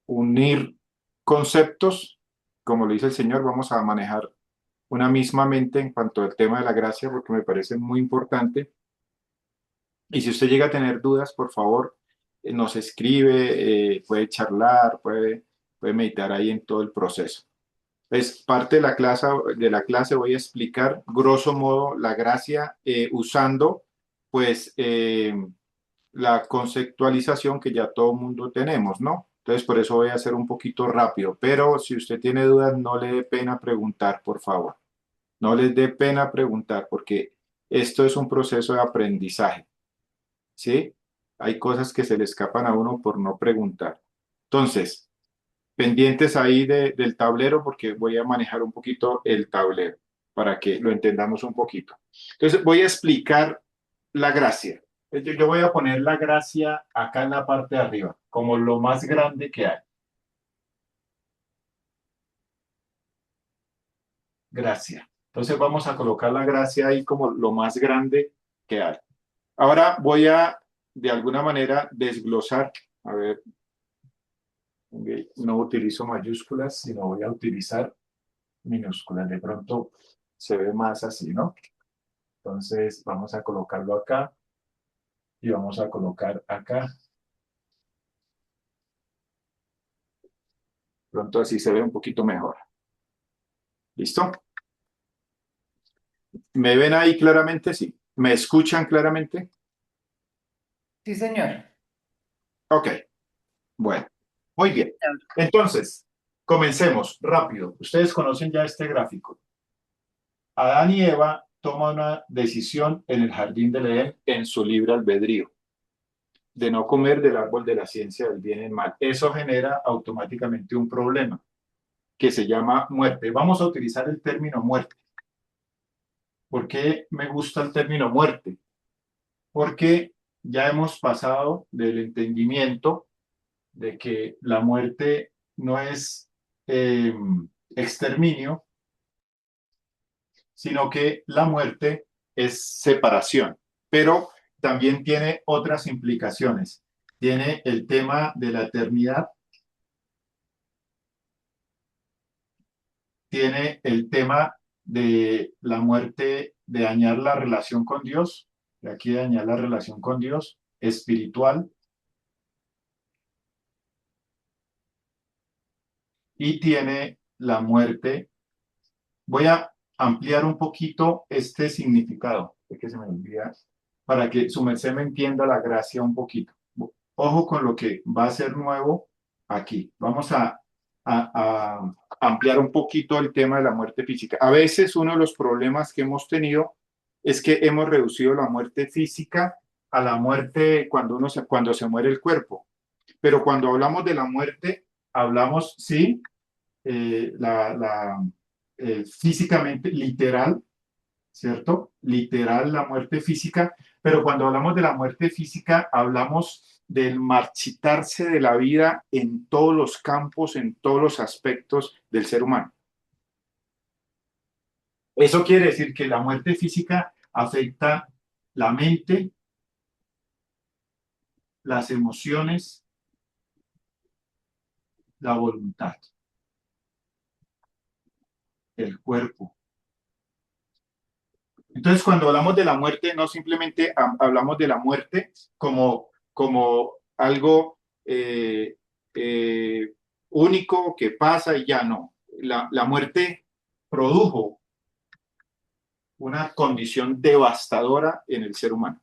unir conceptos, como lo dice el Señor, vamos a manejar una misma mente en cuanto al tema de la gracia, porque me parece muy importante. Y si usted llega a tener dudas, por favor, nos escribe, puede charlar, puede meditar ahí en todo el proceso. Es parte de la clase voy a explicar, grosso modo, la gracia usando, pues, la conceptualización que ya todo mundo tenemos, ¿no? Entonces, por eso voy a hacer un poquito rápido, pero si usted tiene dudas, no le dé pena preguntar, por favor. No les dé pena preguntar, porque esto es un proceso de aprendizaje, ¿sí? Hay cosas que se le escapan a uno por no preguntar. Entonces, pendientes ahí del tablero, porque voy a manejar un poquito el tablero para que lo entendamos un poquito. Entonces, voy a explicar la gracia. Yo voy a poner la gracia acá en la parte de arriba, como lo más grande que hay. Gracia. Entonces vamos a colocar la gracia ahí como lo más grande que hay. Ahora voy a, de alguna manera, desglosar. A ver, ok, no utilizo mayúsculas, sino voy a utilizar minúsculas. De pronto se ve más así, ¿no? Entonces vamos a colocarlo acá y vamos a colocar acá. Pronto así se ve un poquito mejor. ¿Listo? ¿Me ven ahí claramente? Sí. ¿Me escuchan claramente? Sí, señor. Ok, bueno, muy bien. Entonces, comencemos rápido. Ustedes conocen ya este gráfico. Adán y Eva toman una decisión en el jardín del Edén en su libre albedrío, de no comer del árbol de la ciencia del bien y el mal. Eso genera automáticamente un problema que se llama muerte. Vamos a utilizar el término muerte. ¿Por qué me gusta el término muerte? Porque ya hemos pasado del entendimiento de que la muerte no es eh, exterminio, sino que la muerte es separación, pero también tiene otras implicaciones. Tiene el tema de la eternidad, tiene el tema de la muerte, de dañar la relación con Dios, de aquí dañar la relación con Dios, espiritual, y tiene la muerte. Voy a ampliar un poquito este significado, de que se me olvida, para que su merced me entienda la gracia un poquito. Ojo con lo que va a ser nuevo aquí. Vamos a ampliar un poquito el tema de la muerte física. A veces uno de los problemas que hemos tenido es que hemos reducido la muerte física a la muerte cuando se muere el cuerpo. Pero cuando hablamos de la muerte, hablamos, sí, físicamente, literal, ¿cierto? Literal, la muerte física, pero cuando hablamos de la muerte física, hablamos del marchitarse de la vida en todos los campos, en todos los aspectos del ser humano. Eso quiere decir que la muerte física afecta la mente, las emociones, la voluntad, el cuerpo. Entonces, cuando hablamos de la muerte, no simplemente hablamos de la muerte como algo eh, único que pasa y ya no. La muerte produjo una condición devastadora en el ser humano.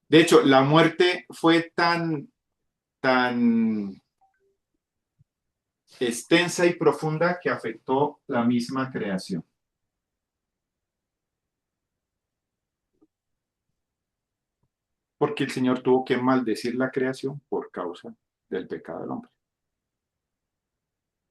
De hecho, la muerte fue tan extensa y profunda que afectó la misma creación. Porque el Señor tuvo que maldecir la creación por causa del pecado del hombre.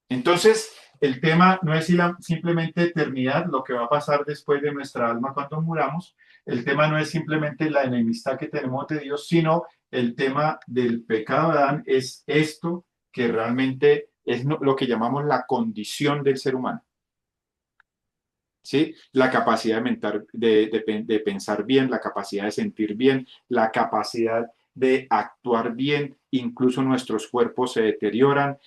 Entonces, el tema no es simplemente eternidad, lo que va a pasar después de nuestra alma cuando muramos. El tema no es simplemente la enemistad que tenemos de Dios, sino el tema del pecado de Adán es esto que realmente es lo que llamamos la condición del ser humano. ¿Sí? La capacidad de pensar bien, la capacidad de sentir bien, la capacidad de actuar bien, incluso nuestros cuerpos se deterioran,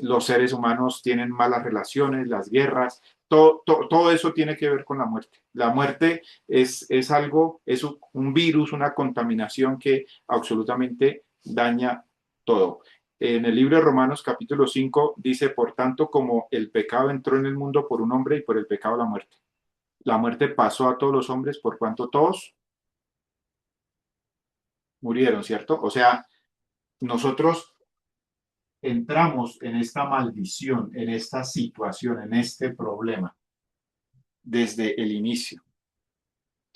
los seres humanos tienen malas relaciones, las guerras, todo eso tiene que ver con la muerte. La muerte es algo, es un virus, una contaminación que absolutamente daña todo. En el libro de Romanos capítulo 5 dice, por tanto, como el pecado entró en el mundo por un hombre y por el pecado la muerte. La muerte pasó a todos los hombres por cuanto todos murieron, ¿cierto? O sea, nosotros entramos en esta maldición, en esta situación, en este problema desde el inicio.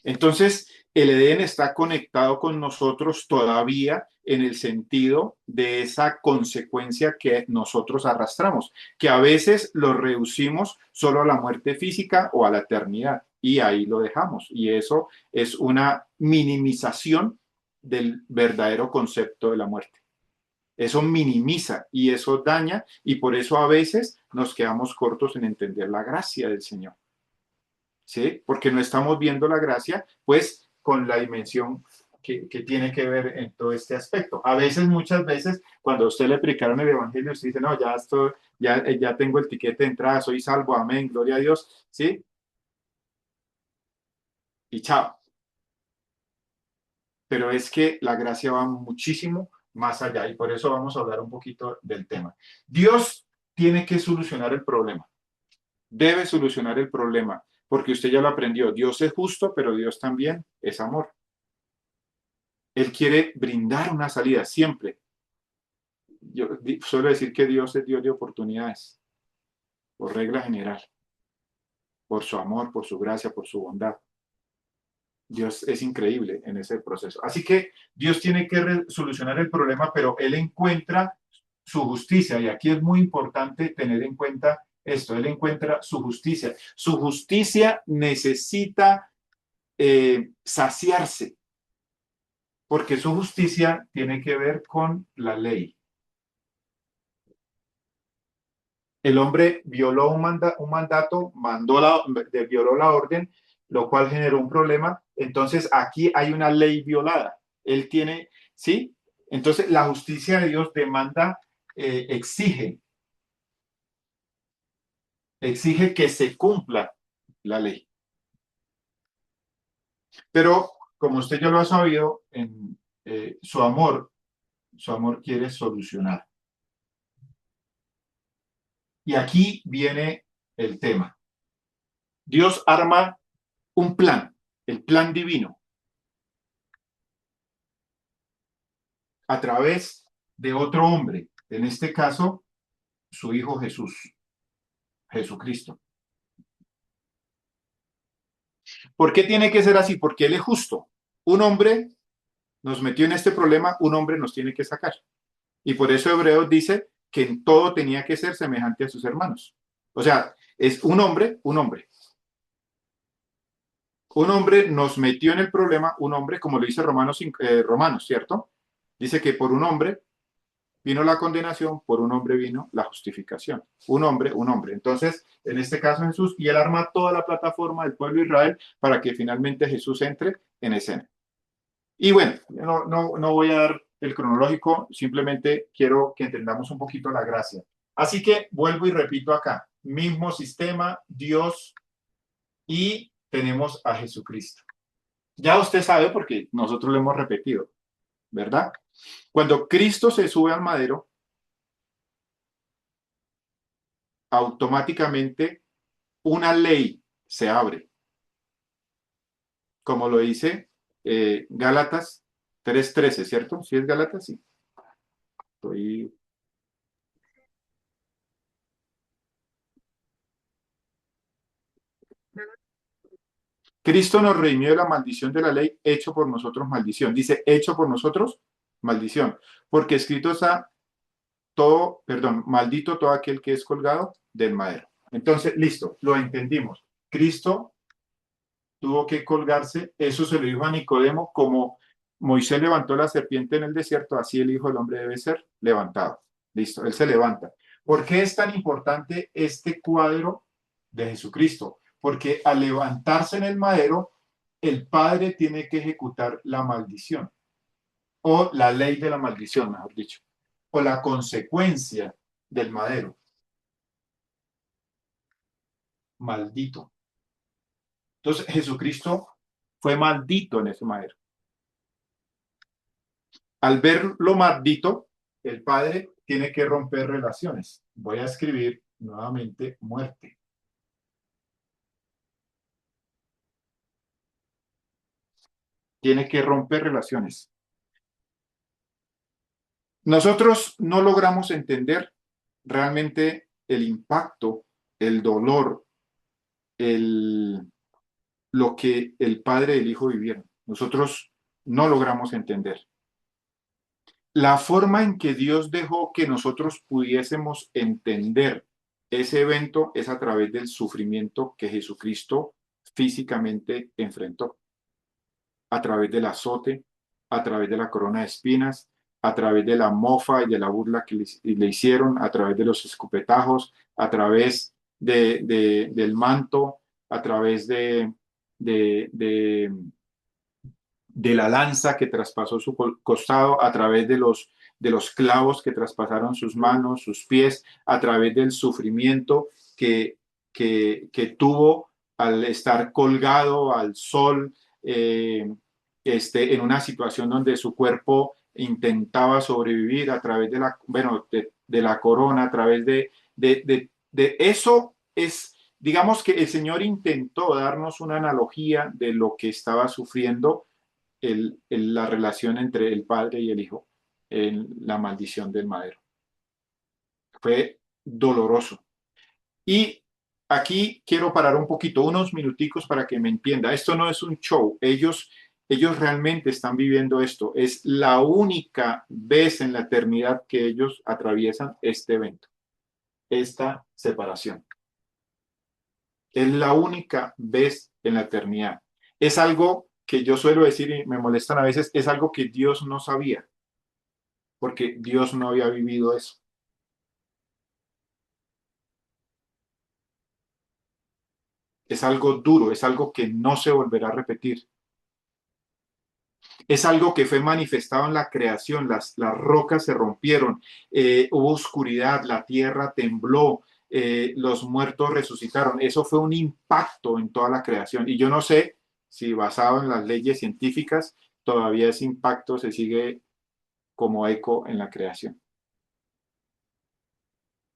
Entonces, el Edén está conectado con nosotros todavía en el sentido de esa consecuencia que nosotros arrastramos, que a veces lo reducimos solo a la muerte física o a la eternidad, y ahí lo dejamos. Y eso es una minimización del verdadero concepto de la muerte. Eso minimiza y eso daña, y por eso a veces nos quedamos cortos en entender la gracia del Señor. ¿Sí? Porque no estamos viendo la gracia, pues, con la dimensión que tiene que ver en todo este aspecto. A veces, muchas veces, cuando a usted le predicaron el evangelio, usted dice, no, ya tengo el tiquete de entrada, soy salvo, amén, gloria a Dios, ¿sí? Y chao. Pero es que la gracia va muchísimo más allá y por eso vamos a hablar un poquito del tema. Dios tiene que solucionar el problema, debe solucionar el problema, porque usted ya lo aprendió. Dios es justo, pero Dios también es amor. Él quiere brindar una salida siempre. Yo suelo decir que Dios es Dios de oportunidades, por regla general, por su amor, por su gracia, por su bondad. Dios es increíble en ese proceso. Así que Dios tiene que solucionar el problema, pero Él encuentra su justicia. Y aquí es muy importante tener en cuenta esto. Él encuentra su justicia. Su justicia necesita saciarse, porque su justicia tiene que ver con la ley. El hombre violó un mandato, violó la orden, lo cual generó un problema. Entonces aquí hay una ley violada. Él tiene, ¿sí? Entonces la justicia de Dios demanda, exige, exige que se cumpla la ley. Pero como usted ya lo ha sabido, su amor quiere solucionar. Y aquí viene el tema. Dios arma un plan, el plan divino, a través de otro hombre, en este caso, su Hijo Jesús, Jesucristo. ¿Por qué tiene que ser así? Porque Él es justo. Un hombre nos metió en este problema, un hombre nos tiene que sacar. Y por eso Hebreos dice que en todo tenía que ser semejante a sus hermanos. O sea, es un hombre, un hombre. Un hombre nos metió en el problema, un hombre, como lo dice Romanos, ¿cierto? Dice que por un hombre vino la condenación, por un hombre vino la justificación. Un hombre, un hombre. Entonces, en este caso Jesús, y él arma toda la plataforma del pueblo de Israel para que finalmente Jesús entre en escena. Y bueno, no voy a dar el cronológico, simplemente quiero que entendamos un poquito la gracia. Así que vuelvo y repito acá, mismo sistema, Dios, y tenemos a Jesucristo. Ya usted sabe porque nosotros lo hemos repetido, ¿verdad? Cuando Cristo se sube al madero, automáticamente una ley se abre, como lo dice Gálatas 3:13, ¿cierto? ¿Sí es Gálatas? Sí. Estoy... Cristo nos redimió de la maldición de la ley, hecho por nosotros maldición. Dice, hecho por nosotros maldición. Porque escrito está todo, perdón, maldito todo aquel que es colgado del madero. Entonces, listo, lo entendimos. Cristo tuvo que colgarse, eso se lo dijo a Nicodemo, como Moisés levantó la serpiente en el desierto, así el Hijo del Hombre debe ser levantado. Listo, él se levanta. ¿Por qué es tan importante este cuadro de Jesucristo? Porque al levantarse en el madero, el padre tiene que ejecutar la maldición, o la ley de la maldición, mejor dicho, o la consecuencia del madero. Maldito. Entonces Jesucristo fue maldito en ese madero. Al ver lo maldito, el padre tiene que romper relaciones. Voy a escribir nuevamente muerte. Tiene que romper relaciones. Nosotros no logramos entender realmente el impacto, el dolor, el, lo que el padre y el hijo vivieron. Nosotros no logramos entender. La forma en que Dios dejó que nosotros pudiésemos entender ese evento es a través del sufrimiento que Jesucristo físicamente enfrentó, a través del azote, a través de la corona de espinas, a través de la mofa y de la burla que le hicieron, a través de los escupetajos, a través del manto, a través de, de, de la lanza que traspasó su costado, a través de los clavos que traspasaron sus manos, sus pies, a través del sufrimiento que tuvo al estar colgado al sol, en una situación donde su cuerpo intentaba sobrevivir a través de la, bueno, de la corona, a través de eso es, digamos que el Señor intentó darnos una analogía de lo que estaba sufriendo la relación entre el padre y el hijo en la maldición del madero. Fue doloroso. Y aquí quiero parar un poquito, unos minuticos para que me entienda. Esto no es un show. Ellos realmente están viviendo esto. Es la única vez en la eternidad que ellos atraviesan este evento, esta separación. Es la única vez en la eternidad. Es algo que yo suelo decir y me molestan a veces, es algo que Dios no sabía, porque Dios no había vivido eso. Es algo duro, es algo que no se volverá a repetir. Es algo que fue manifestado en la creación, las rocas se rompieron, hubo oscuridad, la tierra tembló, los muertos resucitaron. Eso fue un impacto en toda la creación. Y yo no sé si basado en las leyes científicas, todavía ese impacto se sigue como eco en la creación.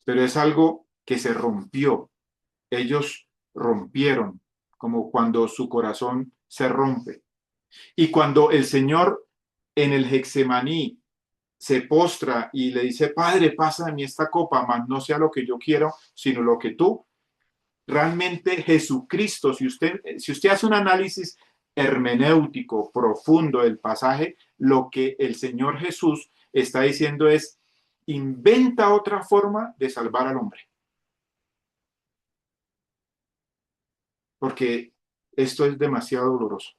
Pero es algo que se rompió. Ellos rompieron, como cuando su corazón se rompe. Y cuando el Señor en el Getsemaní se postra y le dice, Padre, pasa de mí esta copa, mas no sea lo que yo quiero, sino lo que tú, realmente Jesucristo, si usted hace un análisis hermenéutico profundo del pasaje, lo que el Señor Jesús está diciendo es, inventa otra forma de salvar al hombre, porque esto es demasiado doloroso.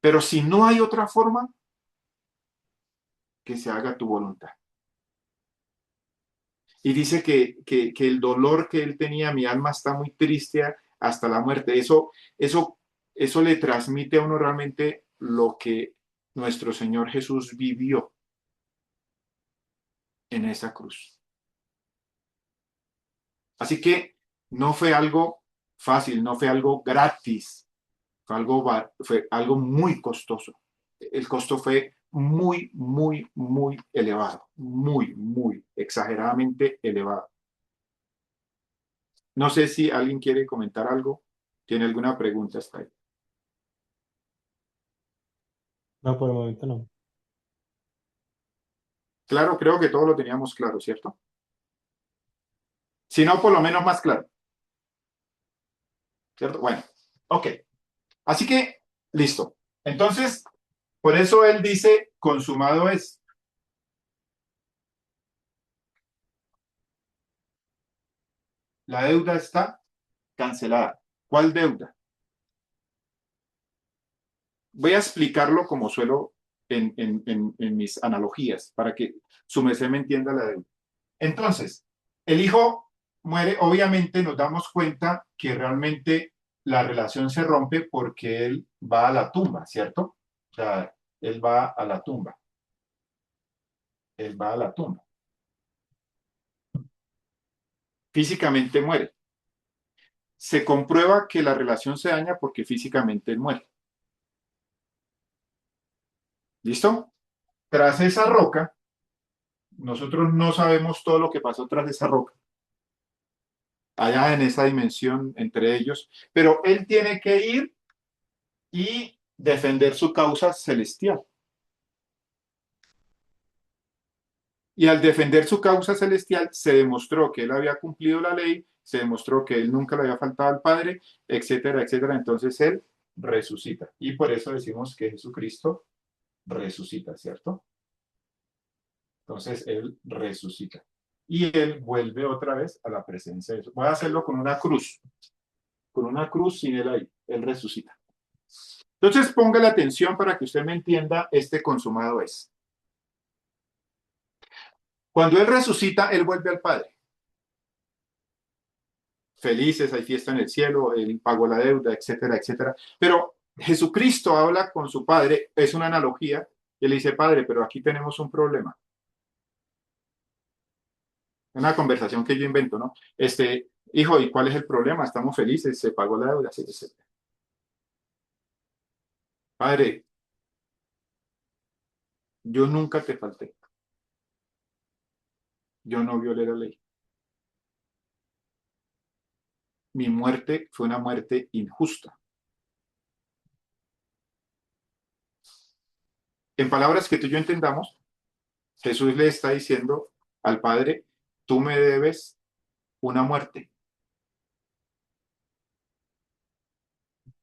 Pero si no hay otra forma, que se haga tu voluntad. Y dice que el dolor que él tenía, mi alma está muy triste hasta la muerte. Eso le transmite a uno realmente lo que nuestro Señor Jesús vivió en esa cruz. Así que no fue algo fácil, no fue algo gratis, fue algo muy costoso. El costo fue muy, muy, muy elevado, muy, muy exageradamente elevado. No sé si alguien quiere comentar algo, tiene alguna pregunta hasta ahí. No, por el momento no. Claro, creo que todo lo teníamos claro, ¿cierto? Si no, por lo menos más claro, ¿cierto? Bueno, ok. Así que, listo. Entonces, por eso él dice, consumado es. La deuda está cancelada. ¿Cuál deuda? Voy a explicarlo como suelo en mis analogías, para que su merced me entienda la deuda. Entonces, el hijo muere, obviamente nos damos cuenta que realmente la relación se rompe porque él va a la tumba, ¿cierto? O sea, él va a la tumba. Él va a la tumba. Físicamente muere. Se comprueba que la relación se daña porque físicamente él muere. ¿Listo? Tras esa roca, nosotros no sabemos todo lo que pasó tras esa roca, allá en esa dimensión entre ellos, pero él tiene que ir y defender su causa celestial. Y al defender su causa celestial, se demostró que él había cumplido la ley, se demostró que él nunca le había faltado al Padre, etcétera, etcétera. Entonces él resucita. Y por eso decimos que Jesucristo resucita, ¿cierto? Entonces él resucita. Y él vuelve otra vez a la presencia de Dios. Voy a hacerlo con una cruz. Con una cruz sin él ahí. Él resucita. Entonces ponga la atención para que usted me entienda este consumado es. Cuando él resucita, él vuelve al Padre. Felices, hay fiesta en el cielo, él pagó la deuda, etcétera, etcétera. Pero Jesucristo habla con su Padre, es una analogía, y le dice, Padre, pero aquí tenemos un problema. Una conversación que yo invento, ¿no? Hijo, ¿y cuál es el problema? Estamos felices, se pagó la deuda, etcétera. Padre, yo nunca te falté. Yo no violé la ley. Mi muerte fue una muerte injusta. En palabras que tú y yo entendamos, Jesús le está diciendo al Padre, tú me debes una muerte,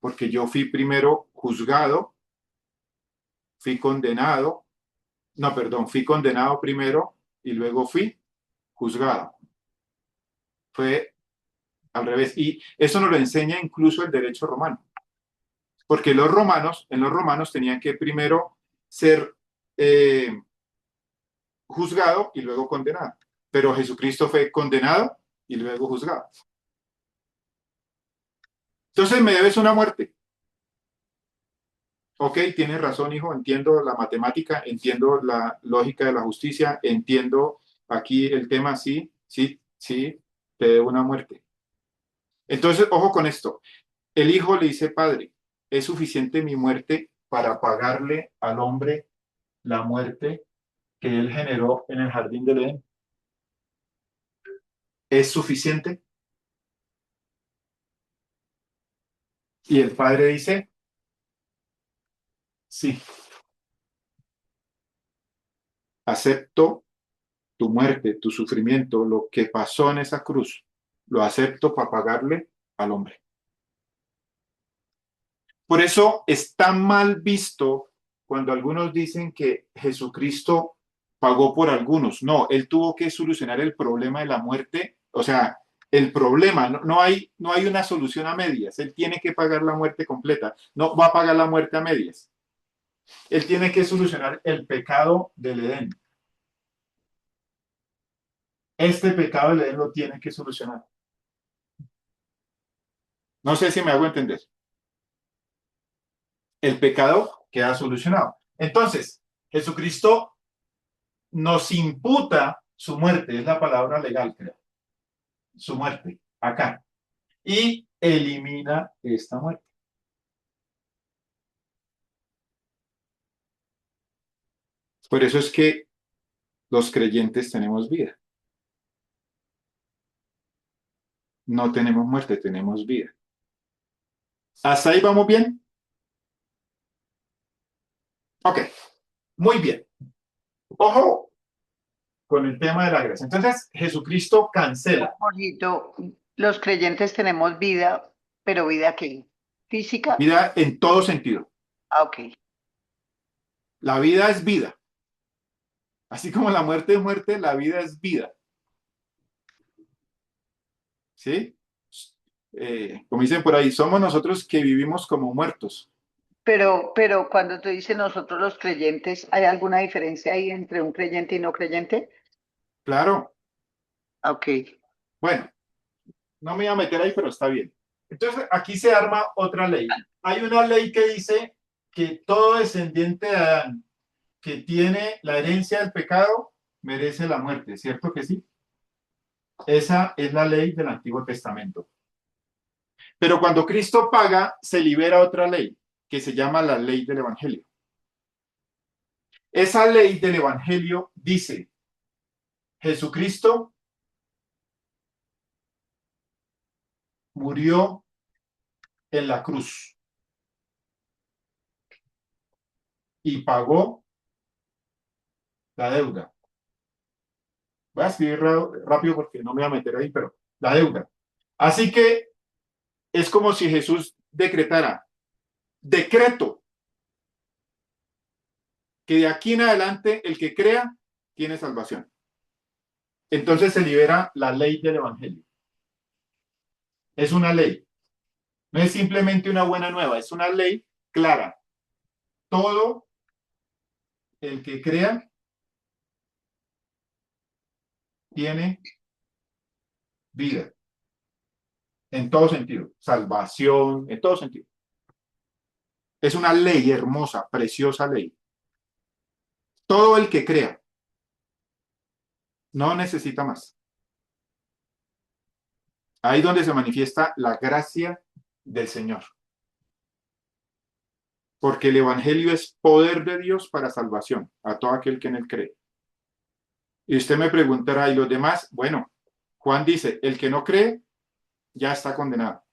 porque yo fui primero juzgado, fui condenado, no, perdón, fui condenado primero y luego fui juzgado. Fue al revés. Y eso nos lo enseña incluso el derecho romano, porque en los romanos tenían que primero ser juzgado y luego condenado. Pero Jesucristo fue condenado y luego juzgado. Entonces me debes una muerte. Ok, tienes razón, hijo, entiendo la matemática, entiendo la lógica de la justicia, entiendo aquí el tema, sí, sí, sí, te debo una muerte. Entonces, ojo con esto. El hijo le dice, padre, ¿es suficiente mi muerte para pagarle al hombre la muerte que él generó en el jardín del Edén? ¿Es suficiente? Y el padre dice, sí, acepto tu muerte, tu sufrimiento, lo que pasó en esa cruz, lo acepto para pagarle al hombre. Por eso está mal visto cuando algunos dicen que Jesucristo pagó por algunos. No, él tuvo que solucionar el problema de la muerte. O sea, el problema, no hay una solución a medias. Él tiene que pagar la muerte completa. No va a pagar la muerte a medias. Él tiene que solucionar el pecado del Edén. Este pecado del Edén lo tiene que solucionar. No sé si me hago entender. El pecado queda solucionado. Entonces, Jesucristo nos imputa su muerte, es la palabra legal, creo, su muerte, acá, y elimina esta muerte. Por eso es que los creyentes tenemos vida. No tenemos muerte, tenemos vida. ¿Hasta ahí vamos bien? Ok, muy bien. Ojo con el tema de la gracia. Entonces, Jesucristo cancela. Jorgito, los creyentes tenemos vida, pero ¿vida qué? ¿Física? Vida en todo sentido. Ah, ok. La vida es vida. Así como la muerte es muerte, la vida es vida. ¿Sí? Como dicen por ahí, somos nosotros que vivimos como muertos. Pero cuando tú dices nosotros los creyentes, ¿hay alguna diferencia ahí entre un creyente y no creyente? Claro. Ah, ok. Bueno, no me voy a meter ahí, pero está bien. Entonces, aquí se arma otra ley. Hay una ley que dice que todo descendiente de Adán que tiene la herencia del pecado merece la muerte, ¿cierto que sí? Esa es la ley del Antiguo Testamento. Pero cuando Cristo paga, se libera otra ley, que se llama la ley del Evangelio. Esa ley del Evangelio dice, Jesucristo murió en la cruz y pagó la deuda. Voy a escribir rápido porque no me voy a meter ahí, pero la deuda. Así que es como si Jesús decretara, decreto, que de aquí en adelante el que crea tiene salvación. Entonces se libera la ley del Evangelio. Es una ley. No es simplemente una buena nueva, es una ley clara. Todo el que crea tiene vida. En todo sentido. Salvación, en todo sentido. Es una ley hermosa, preciosa ley. Todo el que crea no necesita más. Ahí donde se manifiesta la gracia del Señor. Porque el Evangelio es poder de Dios para salvación a todo aquel que en él cree. Y usted me preguntará, ¿y los demás? Bueno, Juan dice, el que no cree ya está condenado.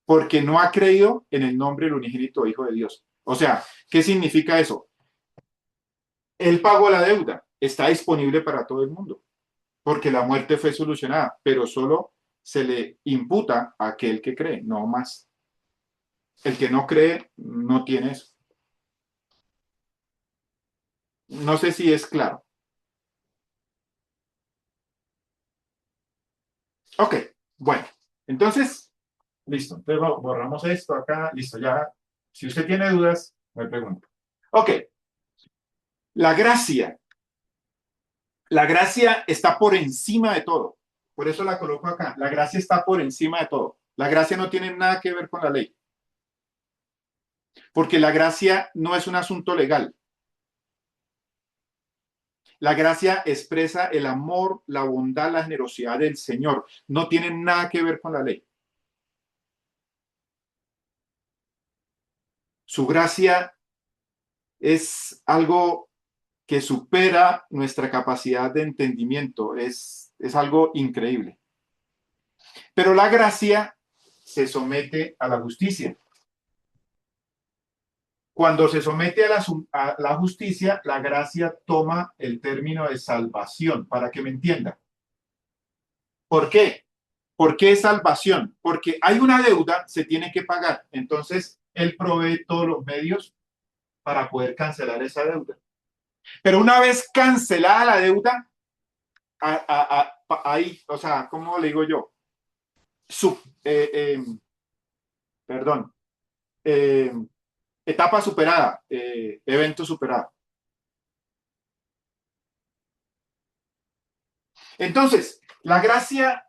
Porque no ha creído en el nombre del unigénito Hijo de Dios. O sea, ¿qué significa eso? Él pagó la deuda, está disponible para todo el mundo, porque la muerte fue solucionada, pero solo se le imputa a aquel que cree, no más. El que no cree no tiene eso. No sé si es claro. Ok, bueno, entonces, listo. Entonces borramos esto acá, listo, ya. Si usted tiene dudas, me pregunta. Ok, la gracia. La gracia está por encima de todo. Por eso la coloco acá. La gracia está por encima de todo. La gracia no tiene nada que ver con la ley. Porque la gracia no es un asunto legal. La gracia expresa el amor, la bondad, la generosidad del Señor. No tiene nada que ver con la ley. Su gracia es algo que supera nuestra capacidad de entendimiento. Es algo increíble. Pero la gracia se somete a la justicia. Cuando se somete a la justicia, la gracia toma el término de salvación, para que me entienda. ¿Por qué? ¿Por qué salvación? Porque hay una deuda, se tiene que pagar. Entonces, Él provee todos los medios para poder cancelar esa deuda. Pero una vez cancelada la deuda, ahí, o sea, ¿cómo le digo yo? Sub, perdón, eh, etapa superada, evento superado. Entonces, la gracia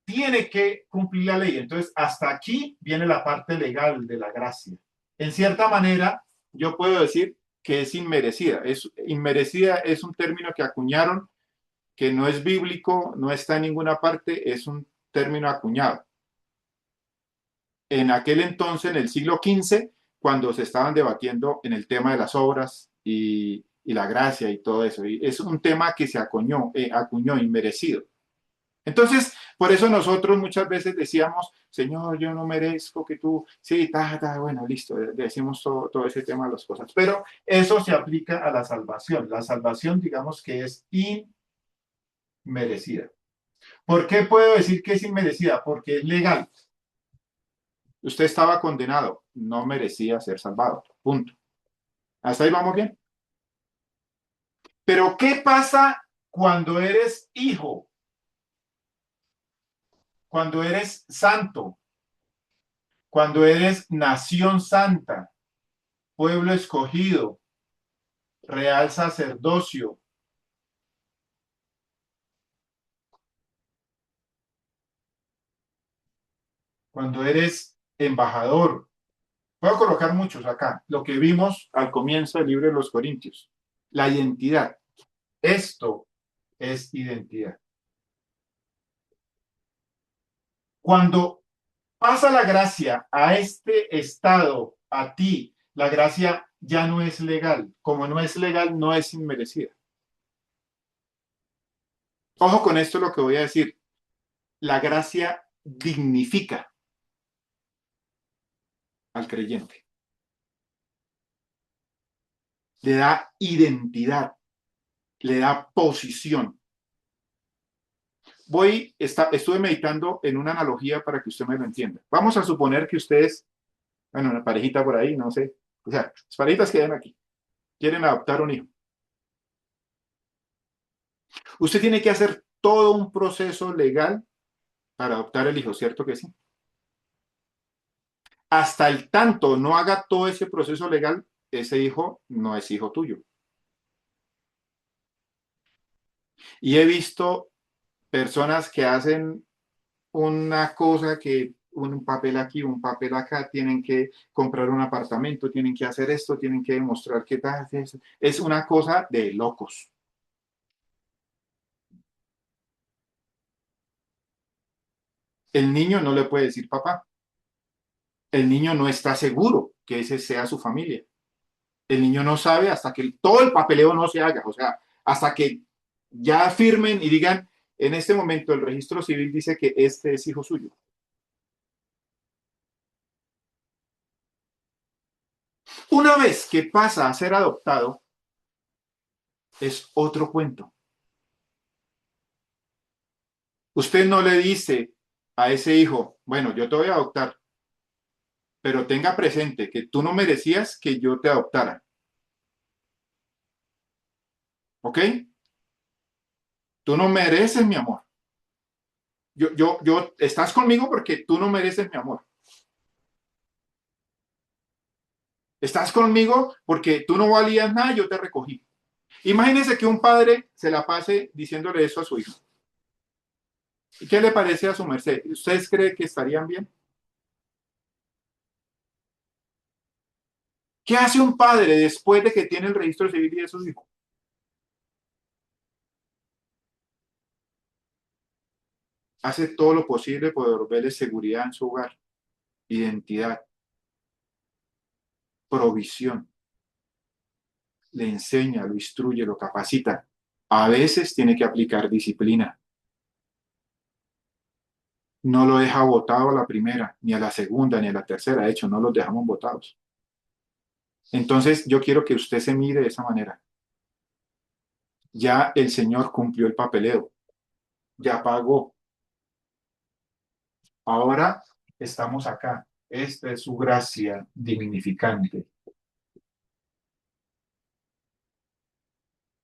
tiene que cumplir la ley. Entonces, hasta aquí viene la parte legal de la gracia. En cierta manera, yo puedo decir que es inmerecida. Inmerecida es un término que acuñaron, que no es bíblico, no está en ninguna parte, es un término acuñado. En aquel entonces, en el siglo XV, cuando se estaban debatiendo en el tema de las obras y la gracia y todo eso, y es un tema que se acuñó inmerecido. Entonces, por eso nosotros muchas veces decíamos, Señor, yo no merezco que tú, sí, bueno, listo, decimos todo ese tema de las cosas, pero eso se aplica a la salvación. La salvación, digamos que es inmerecida. ¿Por qué puedo decir que es inmerecida? Porque es legal. Usted estaba condenado, no merecía ser salvado, punto. ¿Hasta ahí vamos bien? Pero ¿qué pasa cuando eres hijo? Cuando eres santo, cuando eres nación santa, pueblo escogido, real sacerdocio. cuando eres embajador. Puedo colocar muchos acá. Lo que vimos al comienzo del libro de los Corintios. La identidad. Esto es identidad. Cuando pasa la gracia a este estado, a ti, la gracia ya no es legal. Como no es legal, no es inmerecida. Ojo con esto lo que voy a decir. La gracia dignifica al creyente. Le da identidad, le da posición. Estuve meditando en una analogía para que usted me lo entienda. Vamos a suponer que ustedes, bueno, una parejita por ahí, no sé, o sea, las parejitas que ven aquí, quieren adoptar un hijo. Usted tiene que hacer todo un proceso legal para adoptar el hijo, ¿cierto que sí? Hasta el tanto no haga todo ese proceso legal, ese hijo no es hijo tuyo. Y he visto personas que hacen una cosa que un papel aquí, un papel acá, tienen que comprar un apartamento, tienen que hacer esto, tienen que demostrar que tal, es una cosa de locos. El niño no le puede decir papá. El niño no está seguro que ese sea su familia. El niño no sabe hasta que todo el papeleo no se haga, o sea, hasta que ya firmen y digan, en este momento el registro civil dice que este es hijo suyo. Una vez que pasa a ser adoptado, es otro cuento. Usted no le dice a ese hijo, bueno, yo te voy a adoptar, pero tenga presente que tú no merecías que yo te adoptara. ¿Ok? Tú no mereces mi amor. Estás conmigo porque tú no mereces mi amor. Estás conmigo porque tú no valías nada, yo te recogí. Imagínese que un padre se la pase diciéndole eso a su hijo. ¿Y qué le parece a su merced? ¿Ustedes creen que estarían bien? ¿Qué hace un padre después de que tiene el registro civil y de sus hijos? Hace todo lo posible por devolverle seguridad en su hogar, identidad, provisión. Le enseña, lo instruye, lo capacita. A veces tiene que aplicar disciplina. No lo deja votado a la primera, ni a la segunda, ni a la tercera. De hecho, no los dejamos votados. Entonces, yo quiero que usted se mire de esa manera. Ya el Señor cumplió el papeleo, ya pagó. Ahora estamos acá. Esta es su gracia dignificante.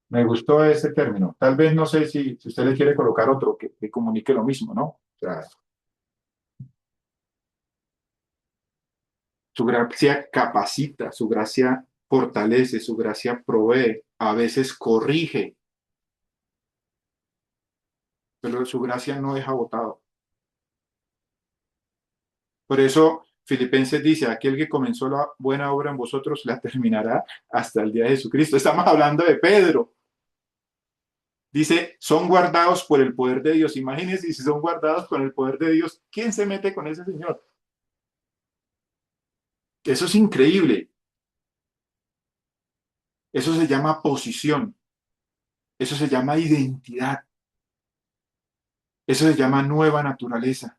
Me gustó ese término. Tal vez no sé si usted le quiere colocar otro que comunique lo mismo, ¿no? O sea, su gracia capacita, su gracia fortalece, su gracia provee, a veces corrige, pero su gracia no deja botado. Por eso Filipenses dice, aquel que comenzó la buena obra en vosotros la terminará hasta el día de Jesucristo. Estamos hablando de Pedro. Dice, son guardados por el poder de Dios. Imagínense si son guardados con el poder de Dios, ¿quién se mete con ese Señor? Eso es increíble. Eso se llama posición. Eso se llama identidad. Eso se llama nueva naturaleza.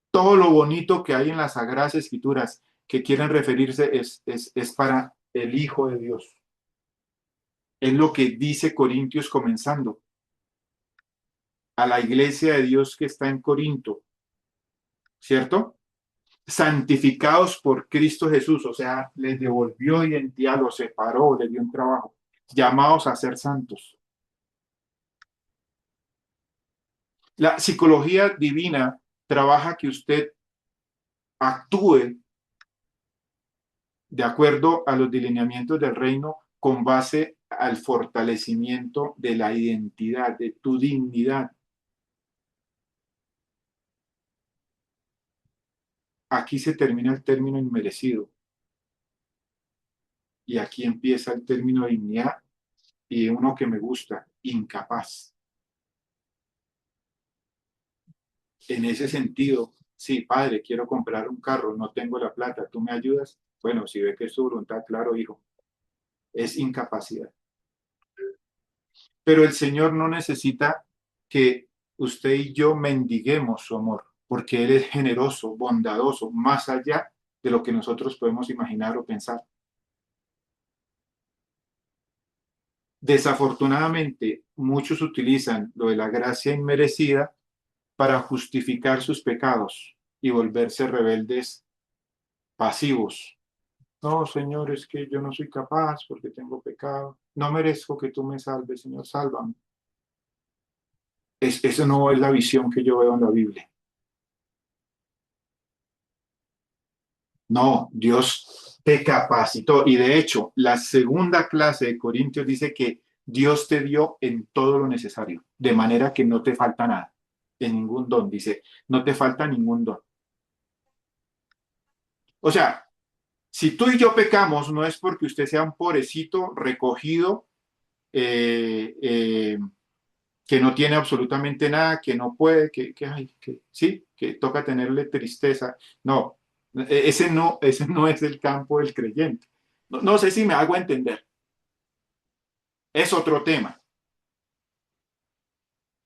Todo lo bonito que hay en las Sagradas Escrituras que quieren referirse es para el Hijo de Dios. Es lo que dice Corintios comenzando. A la iglesia de Dios que está en Corinto, ¿cierto? Santificados por Cristo Jesús, o sea, les devolvió identidad, los separó, les dio un trabajo, llamados a ser santos. La psicología divina trabaja que usted actúe de acuerdo a los delineamientos del reino con base al fortalecimiento de la identidad, de tu dignidad. aquí se termina el término inmerecido y aquí empieza el término dignidad y uno que me gusta, incapaz. En ese sentido, sí, padre, quiero comprar un carro, no tengo la plata, ¿tú me ayudas? Bueno, si ve que es tu voluntad, claro, hijo, es incapacidad. Pero el Señor no necesita que usted y yo mendiguemos su amor, porque Él es generoso, bondadoso, más allá de lo que nosotros podemos imaginar o pensar. Desafortunadamente, muchos utilizan lo de la gracia inmerecida para justificar sus pecados y volverse rebeldes pasivos. No, Señor, es que yo no soy capaz porque tengo pecado. No merezco que tú me salves, Señor, sálvame. Eso no es la visión que yo veo en la Biblia. No, Dios te capacitó. Y de hecho, la segunda clase de Corintios dice que Dios te dio en todo lo necesario, de manera que no te falta nada, en ningún don. Dice, no te falta ningún don. O sea, si tú y yo pecamos, no es porque usted sea un pobrecito recogido, eh, eh, que no tiene absolutamente nada, que no puede, ay, sí, que toca tenerle tristeza. No, ese no es el campo del creyente. No, no sé si me hago entender. Es otro tema.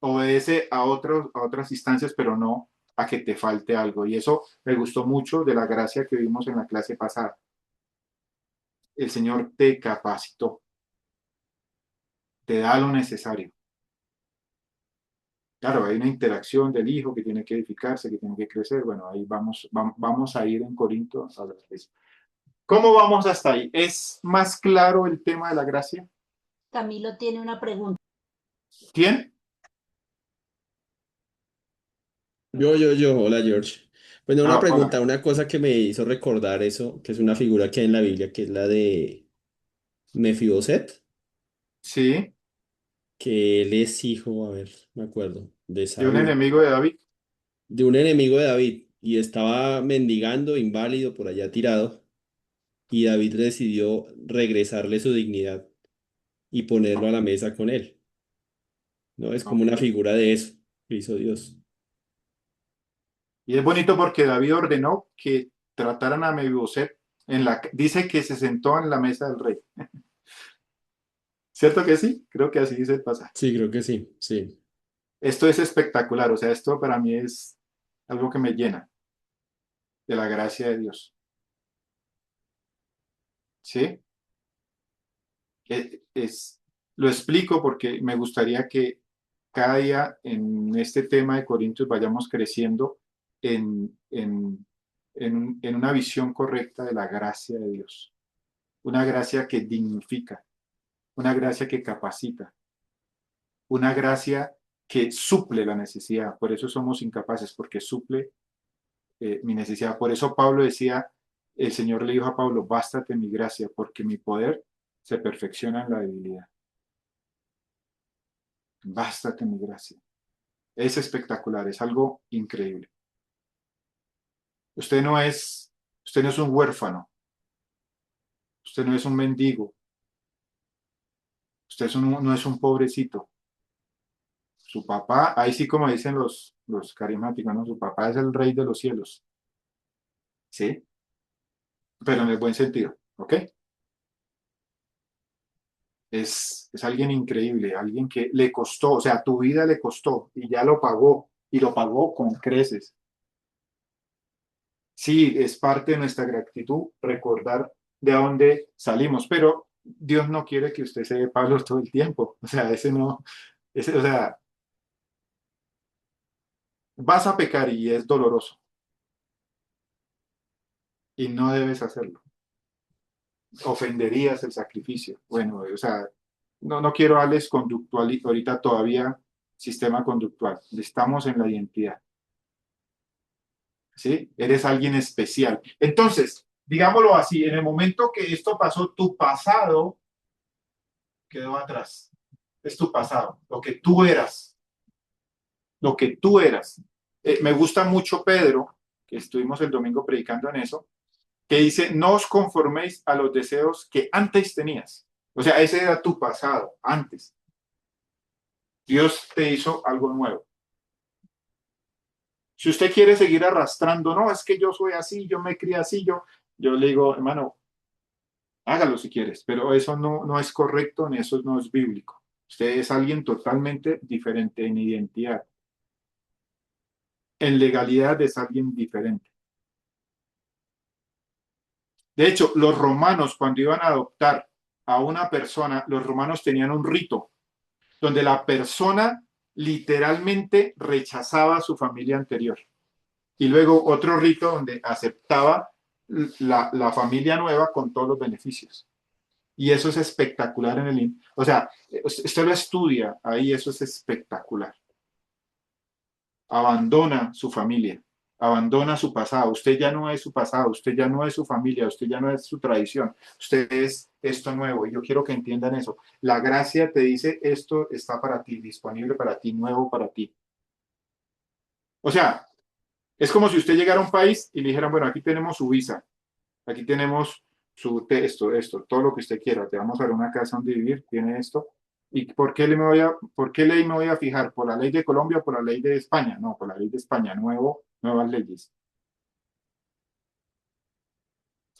Obedece a otras instancias, pero no a que te falte algo. Y eso me gustó mucho de la gracia que vimos en la clase pasada. El Señor te capacitó, te da lo necesario. Claro, hay una interacción del hijo que tiene que edificarse, que tiene que crecer. Bueno, ahí vamos a ir en Corinto a hablar de eso. ¿Cómo vamos hasta ahí? ¿Es más claro el tema de la gracia? Camilo tiene una pregunta. ¿Quién? Hola George. Bueno, una Ah, pregunta, hola. una cosa que me hizo recordar eso, que es una figura que hay en la Biblia, que es la de Mefiboset, Sí, que él es hijo, a ver, me acuerdo, de de un Saúl, enemigo de David. de un enemigo de David, y estaba mendigando, inválido, por allá tirado, y David decidió regresarle su dignidad y ponerlo a la mesa con él, ¿no? Es como Ok. una figura de eso que hizo Dios. Y es bonito porque David ordenó que trataran a Mefiboset dice que se sentó en la mesa del rey. ¿Cierto que sí? Creo que así dice el pasaje. Sí, creo que sí, sí. Esto es espectacular, o sea, esto para mí es algo que me llena de la gracia de Dios. ¿Sí? Es, lo explico porque me gustaría que cada día en este tema de Corintios vayamos creciendo en una visión correcta de la gracia de Dios. Una gracia que dignifica, una gracia que capacita, una gracia que suple la necesidad. Por eso somos incapaces, porque suple mi necesidad. Por eso Pablo decía, el Señor le dijo a Pablo, bástate mi gracia, porque mi poder se perfecciona en la debilidad. Bástate mi gracia. Es espectacular, es algo increíble. Usted no es, usted no es un huérfano, usted no es un mendigo, no es un pobrecito. Su papá, ahí sí como dicen los carismáticos, ¿no? Su papá es el rey de los cielos, ¿sí? Pero en el buen sentido, ¿ok? Es alguien increíble, alguien que le costó, o sea, tu vida le costó y ya lo pagó, y lo pagó con creces. Sí, es parte de nuestra gratitud recordar de dónde salimos, pero Dios no quiere que usted se dé palos todo el tiempo. O sea, o sea, vas a pecar y es doloroso y no debes hacerlo. Ofenderías el sacrificio. Bueno, o sea, no quiero darles conductual ahorita todavía sistema conductual. Estamos en la identidad, ¿sí? Eres alguien especial. Entonces, digámoslo así, en el momento que esto pasó, tu pasado quedó atrás. Es tu pasado, lo que tú eras, lo que tú eras. Me gusta mucho Pedro, que estuvimos el domingo predicando en eso, que dice, no os conforméis a los deseos que antes tenías. O sea, ese era tu pasado, antes. Dios te hizo algo nuevo. Si usted quiere seguir arrastrando, no, es que yo soy así, yo me crié así, yo le digo, hermano, hágalo si quieres, pero eso no es correcto, ni eso no es bíblico. Usted es alguien totalmente diferente en identidad. En legalidad es alguien diferente. De hecho, los romanos cuando iban a adoptar a una persona, los romanos tenían un rito donde la persona literalmente rechazaba a su familia anterior. Y luego otro rito donde aceptaba la familia nueva con todos los beneficios. Y eso es espectacular en el... O sea, usted lo estudia, ahí eso es espectacular. Abandona su familia, abandona su pasado. Usted ya no es su pasado, usted ya no es su familia, usted ya no es su tradición. Usted es esto nuevo y yo quiero que entiendan eso. La gracia te dice, esto está para ti, disponible para ti, nuevo para ti. O sea, es como si usted llegara a un país y le dijeran, bueno, aquí tenemos su visa, aquí tenemos esto, todo lo que usted quiera, te vamos a dar una casa donde vivir, tiene esto. ¿Y por qué ley me voy a fijar? ¿Por la ley de Colombia o por la ley de España? No, por la ley de España, nuevas leyes.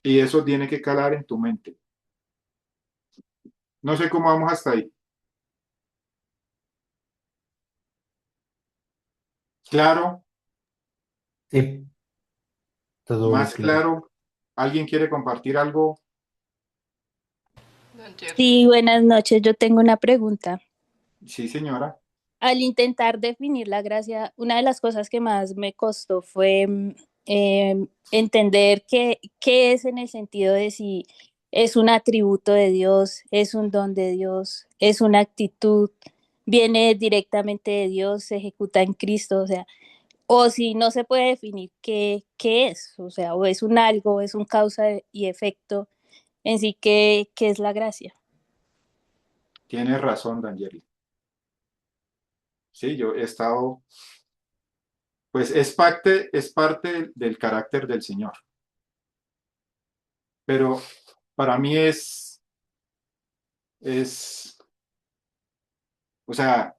Y eso tiene que calar en tu mente. No sé cómo vamos hasta ahí. Claro, Sí, todo más claro. claro. ¿Alguien quiere compartir algo? Sí, buenas noches. Yo tengo una pregunta. Sí, señora. Al intentar definir la gracia, una de las cosas que más me costó fue entender qué es en el sentido de si es un atributo de Dios, es un don de Dios, es una actitud, viene directamente de Dios, se ejecuta en Cristo, o sea, o si no se puede definir qué es, o sea, o es un algo, es un causa y efecto en sí, qué es la gracia. Tienes razón, Daniel. Sí, yo he estado, pues es parte del carácter del Señor. Pero para mí es, o sea,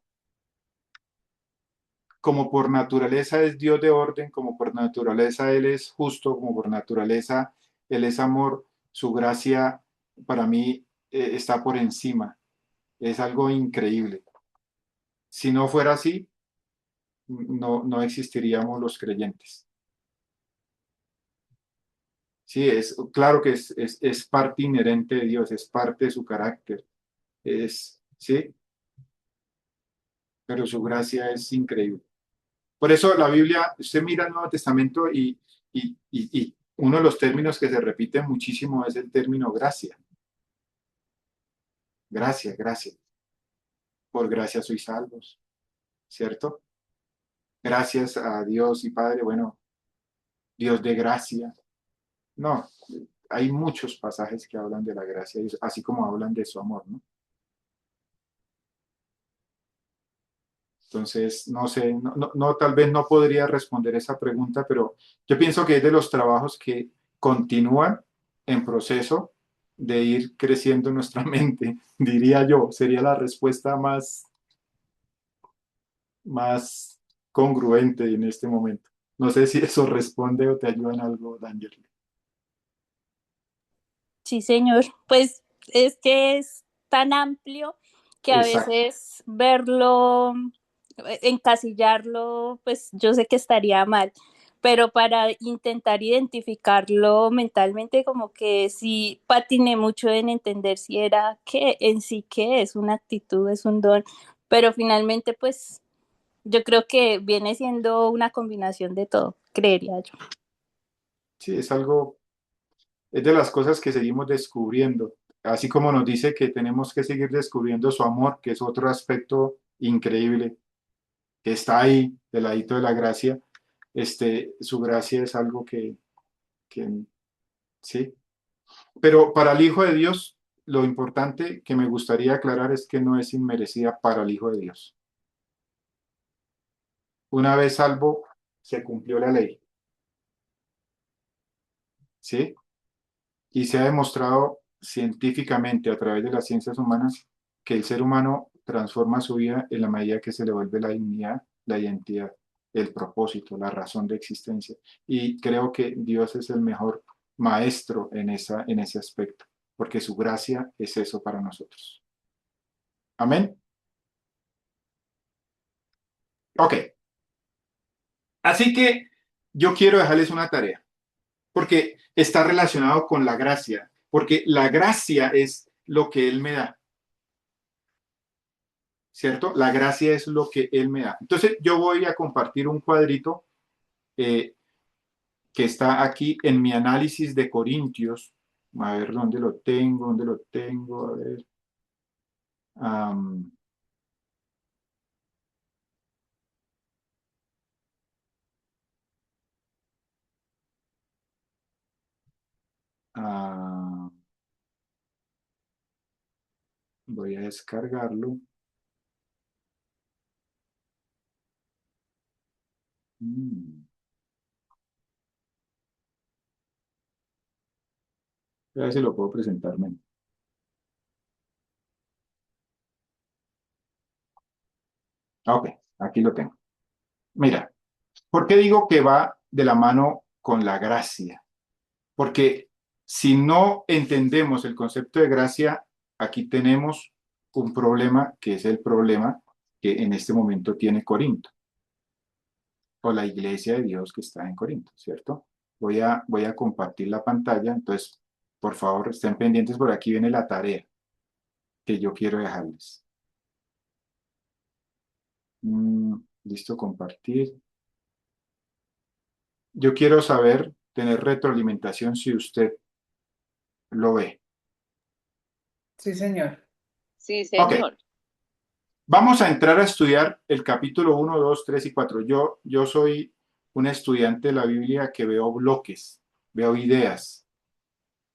como por naturaleza es Dios de orden, como por naturaleza Él es justo, como por naturaleza Él es amor, su gracia para mí está por encima. Es algo increíble. Si no fuera así, no existiríamos los creyentes. Sí, es claro que es parte inherente de Dios, es parte de su carácter, sí, pero su gracia es increíble. Por eso la Biblia, usted mira el Nuevo Testamento y uno de los términos que se repite muchísimo es el término gracia. Gracia, gracia. Por gracia sois salvos, ¿cierto? Gracias a Dios y Padre, bueno, Dios de gracia. No, hay muchos pasajes que hablan de la gracia, así como hablan de su amor, ¿no? Entonces, no sé, tal vez no podría responder esa pregunta, pero yo pienso que es de los trabajos que continúan en proceso de ir creciendo nuestra mente, diría yo, sería la respuesta más congruente en este momento. No sé si eso responde o te ayuda en algo, Daniel. Sí, señor. Pues es que es tan amplio que a Exacto. veces verlo, encasillarlo, pues yo sé que estaría mal, pero para intentar identificarlo mentalmente, como que sí patiné mucho en entender si era qué en sí qué es una actitud, es un don, pero finalmente pues yo creo que viene siendo una combinación de todo, creería yo. Sí, es de las cosas que seguimos descubriendo, así como nos dice que tenemos que seguir descubriendo su amor, que es otro aspecto increíble que está ahí, del ladito de la gracia. Su gracia es algo que sí. Pero para el Hijo de Dios, lo importante que me gustaría aclarar es que no es inmerecida para el Hijo de Dios. Una vez salvo, se cumplió la ley. ¿sí? Y se ha demostrado científicamente a través de las ciencias humanas que el ser humano transforma su vida en la medida que se le vuelve la dignidad, la identidad, el propósito, la razón de existencia. Y creo que Dios es el mejor maestro en ese aspecto, porque su gracia es eso para nosotros. Amén. Ok. Así que yo quiero dejarles una tarea, porque está relacionado con la gracia, porque la gracia es lo que Él me da, ¿cierto? La gracia es lo que Él me da. Entonces yo voy a compartir un cuadrito eh, que está aquí en mi análisis de Corintios. A ver dónde lo tengo, dónde lo tengo, a ver. Am, ah, voy a descargarlo. Mm, a ver si lo puedo presentarme. Ok, aquí lo tengo. Mira, ¿por qué digo que va de la mano con la gracia? Porque si no entendemos el concepto de gracia, aquí tenemos un problema que es el problema que en este momento tiene Corinto, o la iglesia de Dios que está en Corinto, ¿cierto? Voy a compartir la pantalla, entonces, por favor, estén pendientes, por aquí viene la tarea que yo quiero dejarles. Listo, compartir. Yo quiero saber, tener retroalimentación si usted lo ve. Sí, señor. Sí, Ok, señor. vamos a entrar a estudiar el capítulo 1, 2, 3 y 4. Yo soy un estudiante de la Biblia que veo bloques, veo ideas.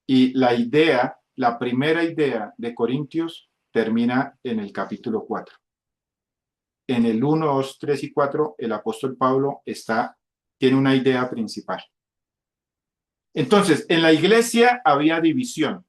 Y la idea, la primera idea de Corintios termina en el capítulo 4. En el 1, 2, 3 y 4, el apóstol Pablo tiene una idea principal. Entonces, en la iglesia había división.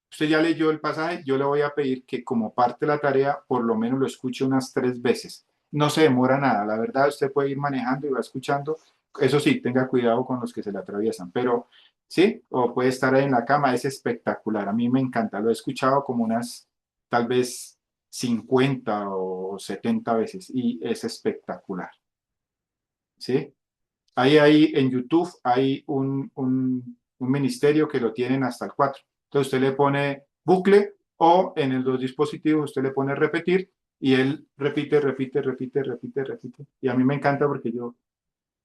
Usted ya leyó el pasaje, yo le voy a pedir que como parte de la tarea, por lo menos lo escuche unas 3 veces. No se demora nada, la verdad usted puede ir manejando y va escuchando. Eso sí, tenga cuidado con los que se le atraviesan, pero sí, o puede estar ahí en la cama, es espectacular. A mí me encanta, lo he escuchado como unas tal vez 50 o 70 veces y es espectacular. ¿Sí? Ahí en YouTube hay un ministerio que lo tienen hasta el 4. Entonces usted le pone bucle o en los dispositivos usted le pone repetir y él repite, repite, repite, repite, repite. Y a mí me encanta porque yo,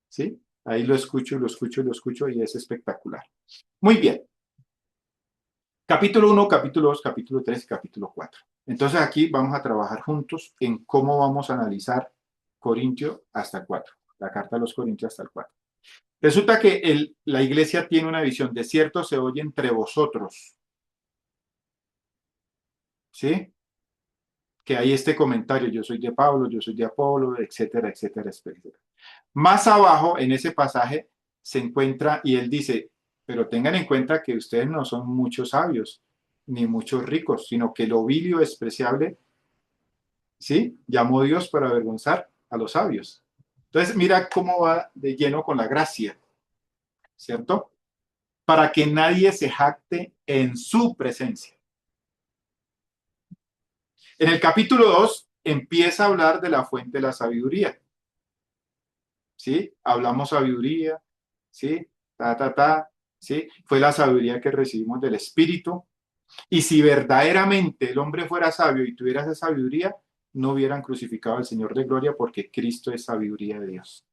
¿sí? Ahí lo escucho, lo escucho, lo escucho y es espectacular. Muy bien. Capítulo 1, capítulo 2, capítulo 3 y capítulo 4. Entonces aquí vamos a trabajar juntos en cómo vamos a analizar Corintio hasta el 4. La carta a los Corintios hasta el 4. Resulta que la iglesia tiene una visión, de cierto se oye entre vosotros, ¿sí? Que hay este comentario, yo soy de Pablo, yo soy de Apolo, etcétera, etcétera, etcétera. Más abajo en ese pasaje se encuentra y él dice, pero tengan en cuenta que ustedes no son muchos sabios, ni muchos ricos, sino que lo vil y despreciable, ¿sí? Llamó Dios para avergonzar a los sabios. Entonces mira cómo va de lleno con la gracia, ¿cierto? Para que nadie se jacte en su presencia. En el capítulo 2 empieza a hablar de la fuente de la sabiduría. ¿Sí? Hablamos sabiduría, ¿sí? ¿Sí? Fue la sabiduría que recibimos del Espíritu. Y si verdaderamente el hombre fuera sabio y tuviera esa sabiduría, no hubieran crucificado al Señor de gloria porque Cristo es sabiduría de Dios.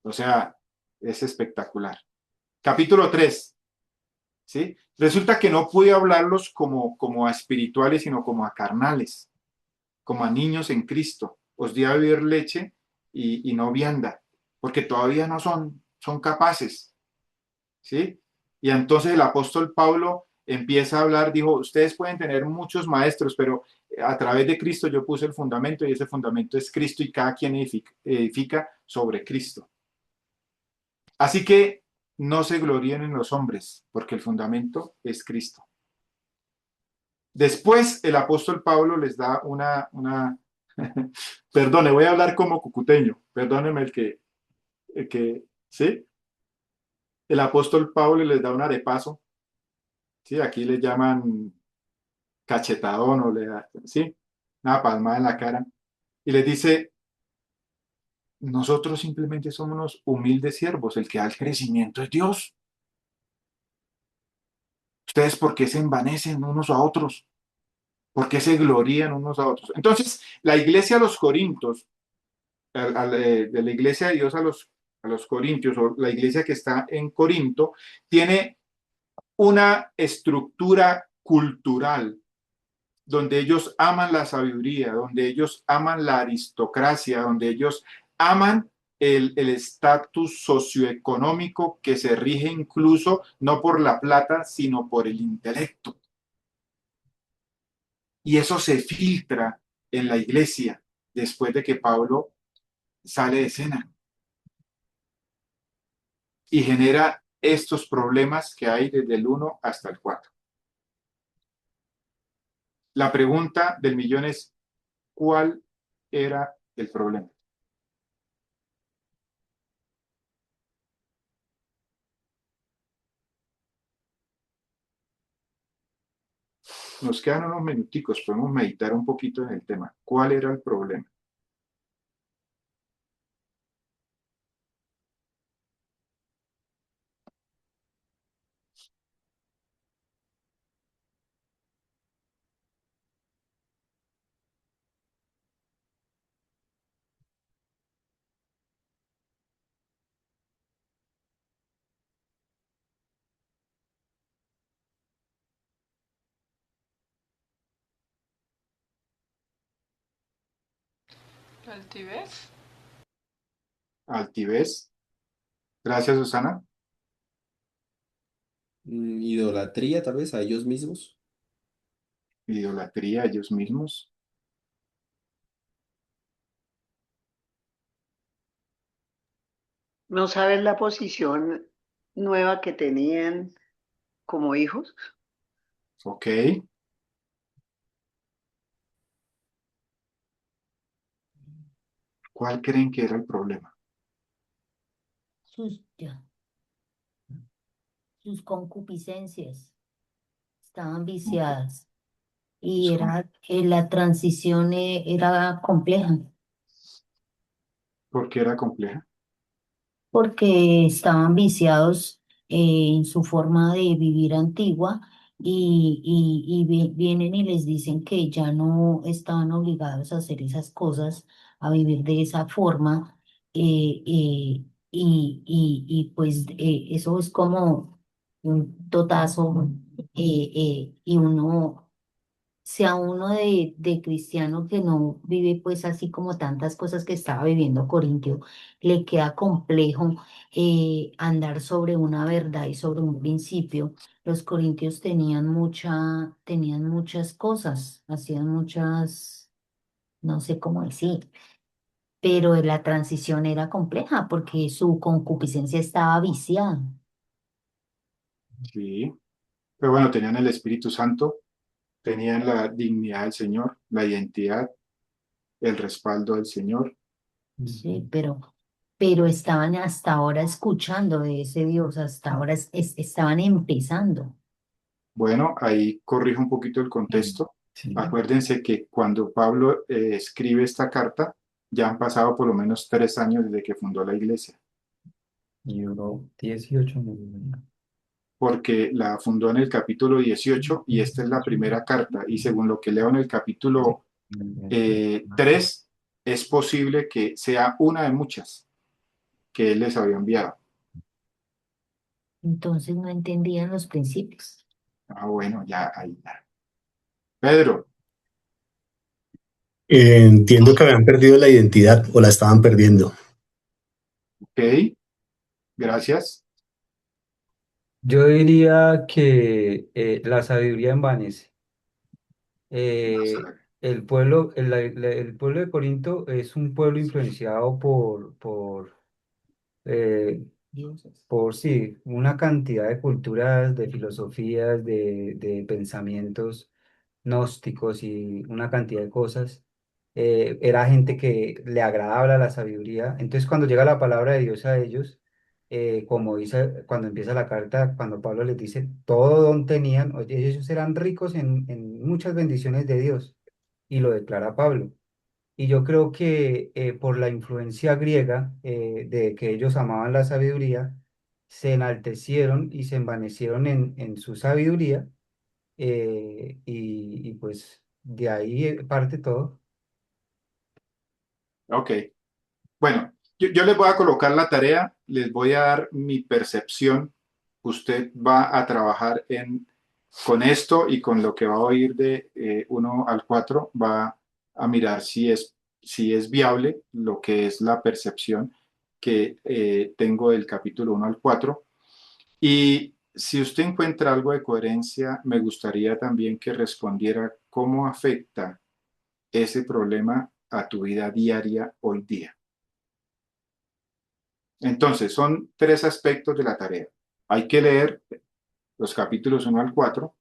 O sea, es espectacular. Capítulo 3. ¿Sí? Resulta que no pude hablarlos como a espirituales, sino como a carnales, como a niños en Cristo. Os di a beber leche y no vianda, porque todavía no son capaces. ¿Sí? Y entonces el apóstol Pablo empieza a hablar, dijo, ustedes pueden tener muchos maestros, pero a través de Cristo yo puse el fundamento y ese fundamento es Cristo y cada quien edifica sobre Cristo. Así que no se gloríen en los hombres, porque el fundamento es Cristo. Después el apóstol Pablo les da perdone, voy a hablar como cucuteño, perdóneme ¿sí? El apóstol Pablo les da un arepazo, ¿sí? Aquí le llaman cachetadón o le da, ¿sí? Una palmada en la cara. Y les dice, nosotros simplemente somos unos humildes siervos, el que da el crecimiento es Dios. ¿Ustedes por qué se envanecen unos a otros? ¿Por qué se glorían unos a otros? Entonces, la iglesia de los Corintios, de la iglesia de Dios a los Corintios, o la iglesia que está en Corinto, tiene una estructura cultural donde ellos aman la sabiduría, donde ellos aman la aristocracia, donde ellos aman el estatus socioeconómico que se rige incluso no por la plata, sino por el intelecto. Y eso se filtra en la iglesia después de que Pablo sale de escena y genera estos problemas que hay desde el 1 hasta el 4. La pregunta del millón es, ¿cuál era el problema? Nos quedan unos minuticos, podemos meditar un poquito en el tema. ¿Cuál era el problema? ¿Altivez? Altivez. Gracias, Susana. Idolatría, tal vez, a ellos mismos. Idolatría a ellos mismos. ¿No sabes la posición nueva que tenían como hijos? Ok. ¿Cuál creen que era el problema? Ya, sus concupiscencias estaban viciadas y la transición era compleja ¿Por qué era compleja? porque estaban viciados en su forma de vivir antigua vienen y les dicen que ya no estaban obligados a hacer esas cosas, a vivir de esa forma. Pues eso es como un totazo y uno sea uno de cristiano que no vive pues así como tantas cosas que estaba viviendo Corintio, le queda complejo andar sobre una verdad y sobre un principio. Los corintios tenían muchas cosas, hacían muchas, no sé cómo decir, pero la transición era compleja porque su concupiscencia estaba viciada. Sí. Pero bueno, tenían el Espíritu Santo, tenían la dignidad del Señor, la identidad, el respaldo del Señor. Sí, pero estaban hasta ahora escuchando de ese Dios, hasta ahora estaban empezando. Bueno, ahí corrijo un poquito el contexto. Sí. Acuérdense que cuando Pablo escribe esta carta, ya han pasado por lo menos 3 años desde que fundó la iglesia, Y duró 18 minutos. porque la fundó en el capítulo 18 y esta es la primera carta. Y según lo que leo en el capítulo 3, es posible que sea una de muchas que él les había enviado. Entonces no entendían los principios. Ah, bueno, ya, ahí ya. Pedro, Entiendo que habían perdido la identidad o la estaban perdiendo. ok, gracias. Yo diría que la sabiduría envanece. El pueblo de Corinto es un pueblo influenciado por dioses. por sí, una cantidad de culturas, de filosofías, de pensamientos gnósticos y una cantidad de cosas. Era gente que le agradaba la sabiduría. Entonces, cuando llega la palabra de Dios a ellos, como dice cuando empieza la carta, cuando Pablo les dice, todo don tenían, oye, ellos eran ricos en muchas bendiciones de Dios, y lo declara Pablo. Y yo creo que por la influencia griega, de que ellos amaban la sabiduría, se enaltecieron y se envanecieron en su sabiduría, y pues de ahí parte todo. Ok. Bueno, yo les voy a colocar la tarea, les voy a dar mi percepción. Usted va a trabajar con esto y con lo que va a oír de 1 al 4, va a mirar si es viable lo que es la percepción que tengo del capítulo 1 al 4. Y si usted encuentra algo de coherencia, me gustaría también que respondiera cómo afecta ese problema a tu vida diaria hoy día. Entonces, son 3 aspectos de la tarea. Hay que leer los capítulos 1 al 4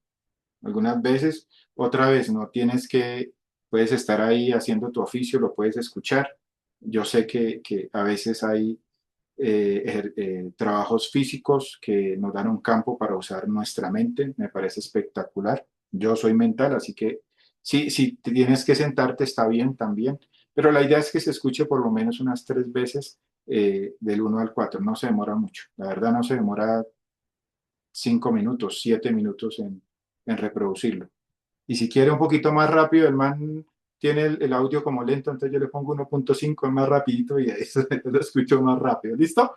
algunas veces. Otra vez, no tienes que, puedes estar ahí haciendo tu oficio, lo puedes escuchar. Yo sé que a veces hay trabajos físicos que nos dan un campo para usar nuestra mente. Me parece espectacular. Yo soy mental, así que sí, si tienes que sentarte está bien también, pero la idea es que se escuche por lo menos unas 3 veces del 1 al 4. No se demora mucho. La verdad no se demora 5 minutos, 7 minutos en reproducirlo. Y si quiere un poquito más rápido, el man tiene el audio como lento, entonces yo le pongo 1.5, es más rapidito y eso lo escucho más rápido. ¿Listo?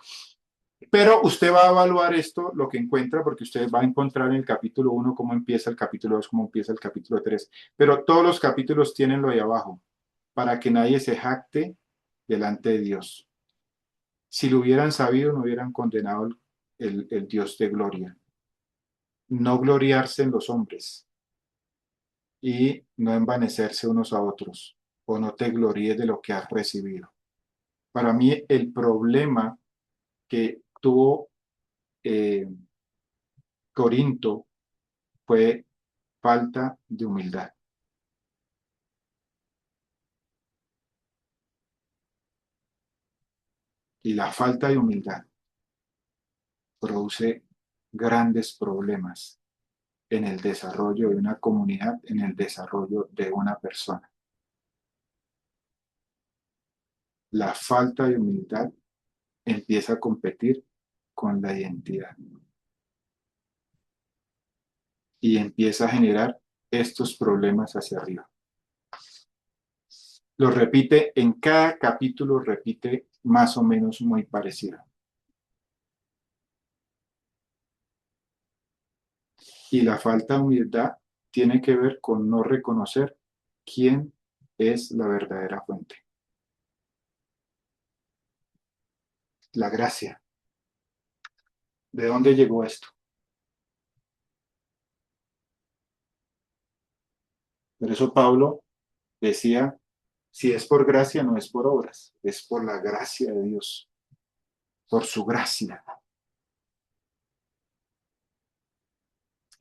Pero usted va a evaluar esto, lo que encuentra, porque usted va a encontrar en el capítulo 1 cómo empieza el capítulo 2, cómo empieza el capítulo 3. Pero todos los capítulos tienen lo de abajo, para que nadie se jacte delante de Dios. Si lo hubieran sabido, no hubieran condenado el Dios de gloria. No gloriarse en los hombres y no envanecerse unos a otros, o no te gloríes de lo que has recibido. Para mí, el problema que tuvo eh, Corinto fue falta de humildad. Y la falta de humildad produce grandes problemas en el desarrollo de una comunidad, en el desarrollo de una persona. La falta de humildad empieza a competir con la identidad y empieza a generar estos problemas hacia arriba. Lo repite en cada capítulo, repite más o menos muy parecido. Y la falta de humildad tiene que ver con no reconocer quién es la verdadera fuente. La gracia. ¿De dónde llegó esto? Por eso Pablo decía, si es por gracia, no es por obras, es por la gracia de Dios, por su gracia.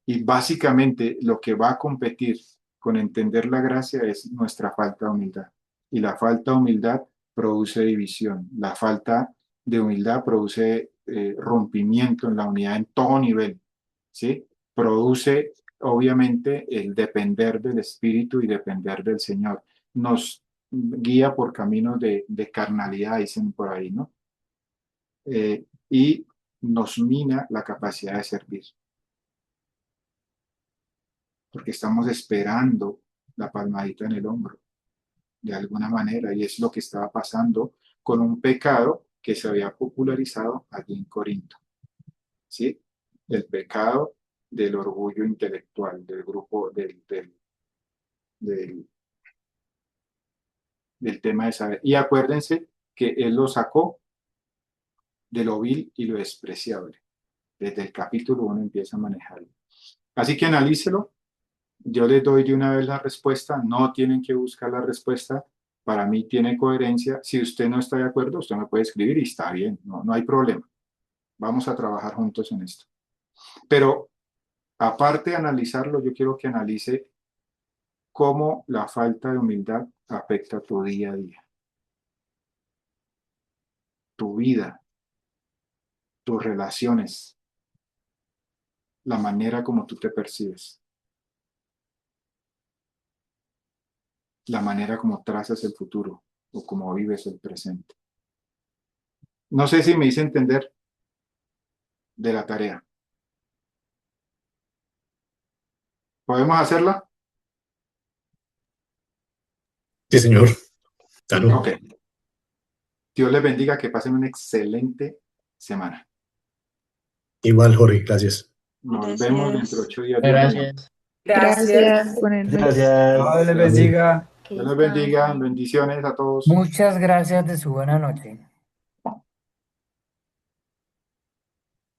Y básicamente lo que va a competir con entender la gracia es nuestra falta de humildad. Y la falta de humildad produce división. La falta de humildad produce rompimiento en la unidad en todo nivel, ¿sí? Produce, obviamente, el depender del Espíritu y depender del Señor. Nos guía por caminos de carnalidad, dicen por ahí, ¿no? Y nos mina la capacidad de servir, porque estamos esperando la palmadita en el hombro, de alguna manera, y es lo que estaba pasando con un pecado que se había popularizado allí en Corinto, ¿sí? El pecado del orgullo intelectual, del grupo, del, del tema de saber. Y acuérdense que él lo sacó de lo vil y lo despreciable. Desde el capítulo 1 empieza a manejarlo. Así que analícelo. Yo les doy de una vez la respuesta, no tienen que buscar la respuesta, para mí tiene coherencia. Si usted no está de acuerdo, usted me puede escribir y está bien, no hay problema. Vamos a trabajar juntos en esto. Pero aparte de analizarlo, yo quiero que analice cómo la falta de humildad afecta tu día a día, tu vida, tus relaciones, la manera como tú te percibes, la manera como trazas el futuro o como vives el presente. No sé si me hice entender de la tarea. ¿Podemos hacerla? Sí, señor. Claro. Ok. Dios les bendiga, que pasen una excelente semana. Igual, Jorge, gracias. Nos vemos dentro de 8 días. Gracias. Gracias. Buenas noches. Dios les Gracias. bendiga. Que Dios les bendiga. descansen. Bendiciones a todos. Muchas gracias de su buena noche.